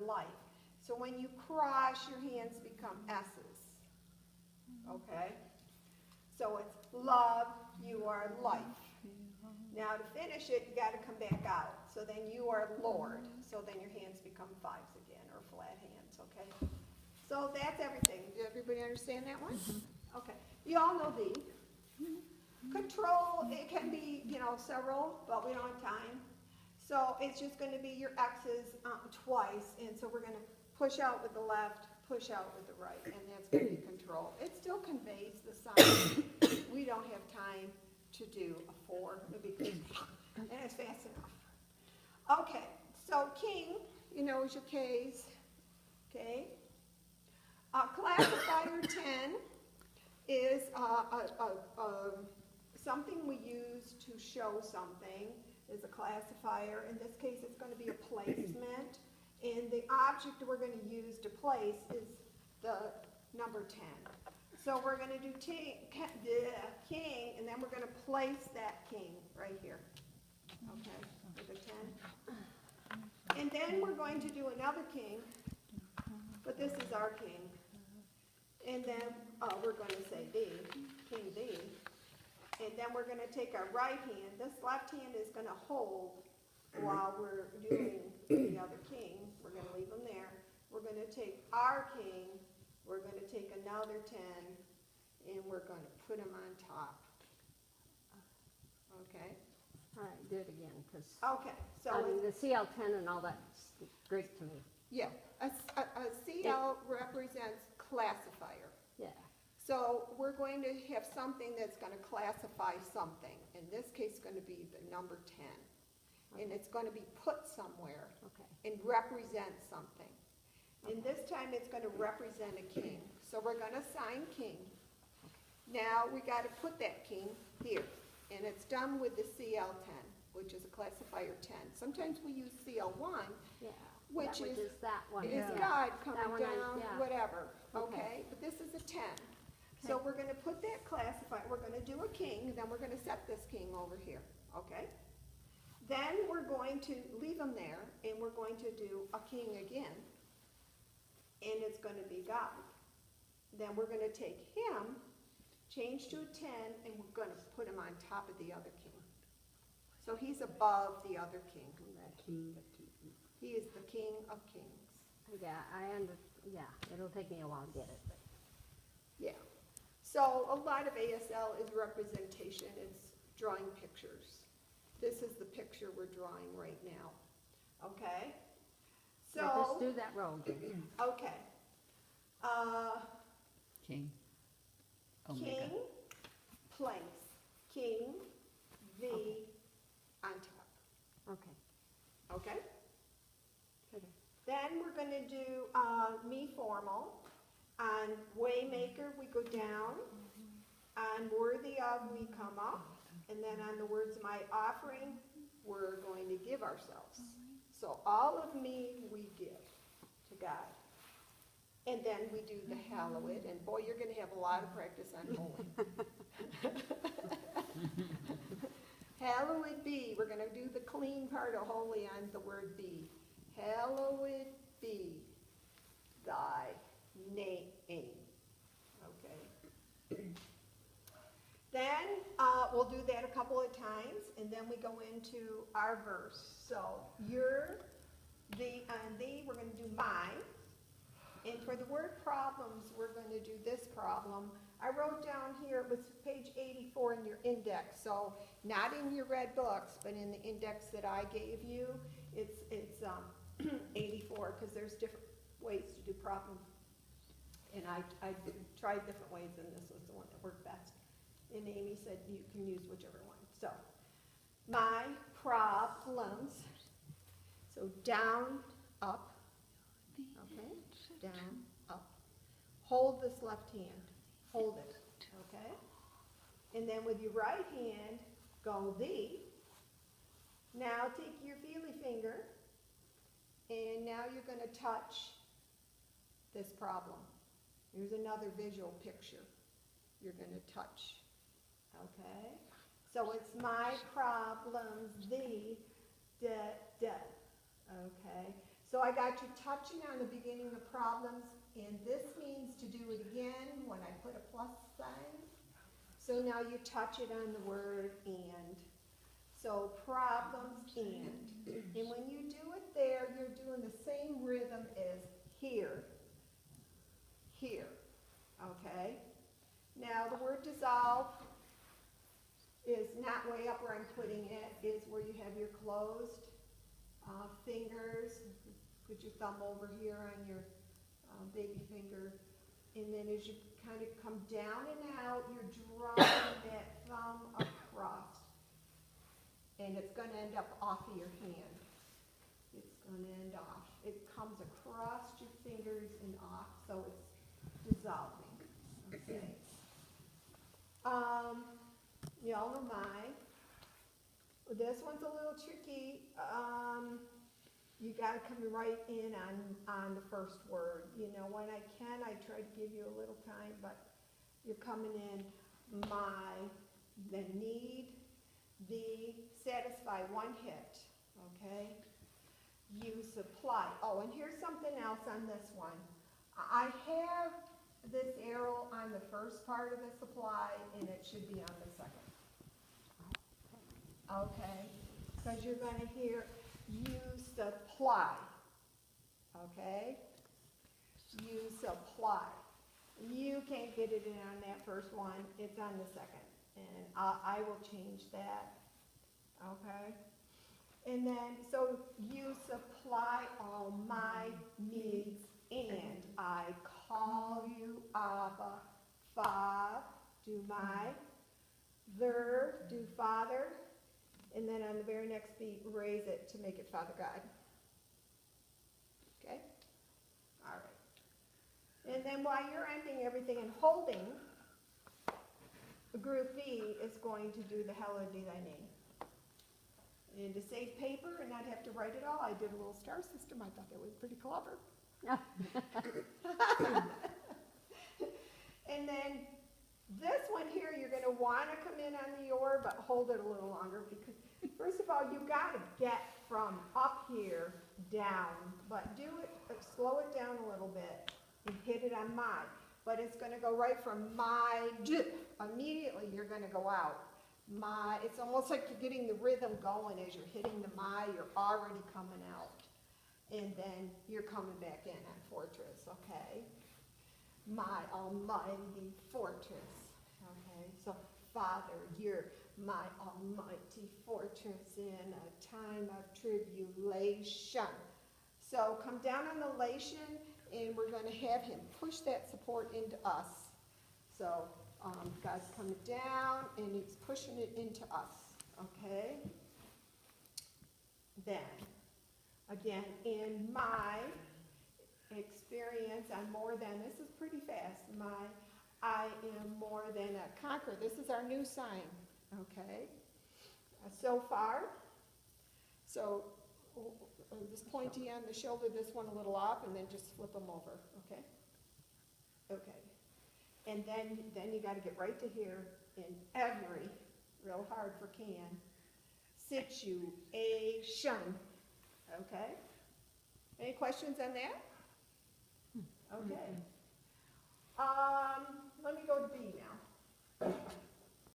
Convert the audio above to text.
life. So when you cross, your hands become S's. Okay? So it's love, you are life. Now to finish it, you got to come back out. So then you are Lord. So then your hands become fives again, or flat hands, okay? So that's everything. Did everybody understand that one? Okay. You all know the control, it can be, several, but we don't have time. So it's just going to be your X's twice, and so we're going to push out with the left, push out with the right, and that's going to be control. It still conveys the sign. We don't have time to do a 4, because, and it's fast enough. Okay, so king, is your K's, okay? Classifier 10 is something we use to show something is a classifier. In this case, it's going to be a placement. And the object we're going to use to place is the number 10. So we're going to do king, and then we're going to place that king right here. Okay, with a 10. And then we're going to do another king, but this is our king. And then we're going to say B, king B. And then we're going to take our right hand. This left hand is going to hold while we're doing the other king. We're going to leave them there. We're going to take our king. We're going to take another 10, and we're going to put him on top. Okay? All right, do it again, because Okay. So the CL10 and all that's Greek to me. yeah, a CL represents classifier. Yeah. So we're going to have something that's going to classify something. In this case, it's going to be the number 10. Okay. And it's going to be put somewhere and represent something. Okay. And this time it's going to represent a king. So we're going to assign king. Okay. Now we got to put that king here. And it's done with the CL10, which is a classifier 10. Sometimes we use CL1, which is that one. Is God coming down, yeah. whatever. Okay, but this is a 10. So we're going to put that classifier, we're going to do a king, then we're going to set this king over here, okay? Then we're going to leave him there, and we're going to do a king again, and it's going to be God. Then we're going to take him, change to a 10, and we're going to put him on top of the other king. So he's above the other king. He is the king of kings. Yeah, it'll take me a while to get it. But. Yeah. So a lot of ASL is representation, it's drawing pictures. This is the picture we're drawing right now. Okay? So just do that roll again. Okay. King. Omega. King, place. King, V, on top. Okay. Okay? Okay. Then we're going to do me formal. On Waymaker, we go down. On Worthy of, we come up. And then on the words of my offering, we're going to give ourselves. So all of me, we give to God. And then we do the hallowed. And boy, you're going to have a lot of practice on holy. Hallowed be. We're going to do the clean part of holy on the word be. Hallowed be thy name. Okay. Then we'll do that a couple of times, and then we go into our verse. So you're, thee, and thee, we're going to do my. And for the word problems, we're going to do this problem. I wrote down here, it was page 84 in your index, so not in your red books, but in the index that I gave you, it's 84, because there's different ways to do problems. And I tried different ways, and this was the one that worked best. And Amy said you can use whichever one. So, my problems. So down, up. Okay? Down, up. Hold this left hand. Hold it. Okay? And then with your right hand, go thee. Now take your feely finger, and now you're going to touch this problem. Here's another visual picture you're going to touch. Okay? So it's my problems, thee, da, da. Okay? So I got you touching on the beginning of problems, and this means to do it again when I put a plus sign. So now you touch it on the word and. So problems and. And when you do it there, you're doing the same rhythm as here, here, okay? Now the word dissolve is not way up where I'm putting it, is where you have your closed fingers. Put your thumb over here on your baby finger, and then as you kind of come down and out, you're drawing that thumb across, and it's going to end up off of your hand. It's going to end off. It comes across your fingers and off, so it's dissolving. Okay. You all know my. This one's a little tricky. You got to come right in on the first word. You know, when I can, I try to give you a little time, but you're coming in my, the need, the, satisfy, one hit, okay? You supply. Oh, and here's something else on this one. I have this arrow on the first part of the supply, and it should be on the second. Okay? Because you're going to hear you supply. Okay? You supply. You can't get it in on that first one. It's on the second. And I will change that. Okay? And then, so you supply all my needs, and I call you Abba, Fa, do my, Ver, do Father, and then on the very next beat, raise it to make it Father God. Okay? All right. And then while you're ending everything and holding, Group B is going to do the Hallowed be thy name. And to save paper and not have to write it all, I did a little star system. I thought that was pretty clever. And then this one here, you're going to want to come in on the your, but hold it a little longer, because first of all, you got to get from up here down, but do it, slow it down a little bit and hit it on my. But it's going to go right from my, immediately you're going to go out. My, it's almost like you're getting the rhythm going as you're hitting the my, you're already coming out. And then you're coming back in on fortress, okay? My almighty fortress, okay? So, Father, you're my almighty fortress in a time of tribulation. So come down on the elation, and we're going to have him push that support into us. So God's coming down, and he's pushing it into us, okay? Then, again, in my experience, I'm more than, this is pretty fast, I am more than a conqueror. This is our new sign, okay? So far, so this pointy on the shoulder, this one a little off, and then just flip them over, okay? Okay. And then you got to get right to here in every, real hard for can, situation, okay? Any questions on that? Okay. Let me go to B now.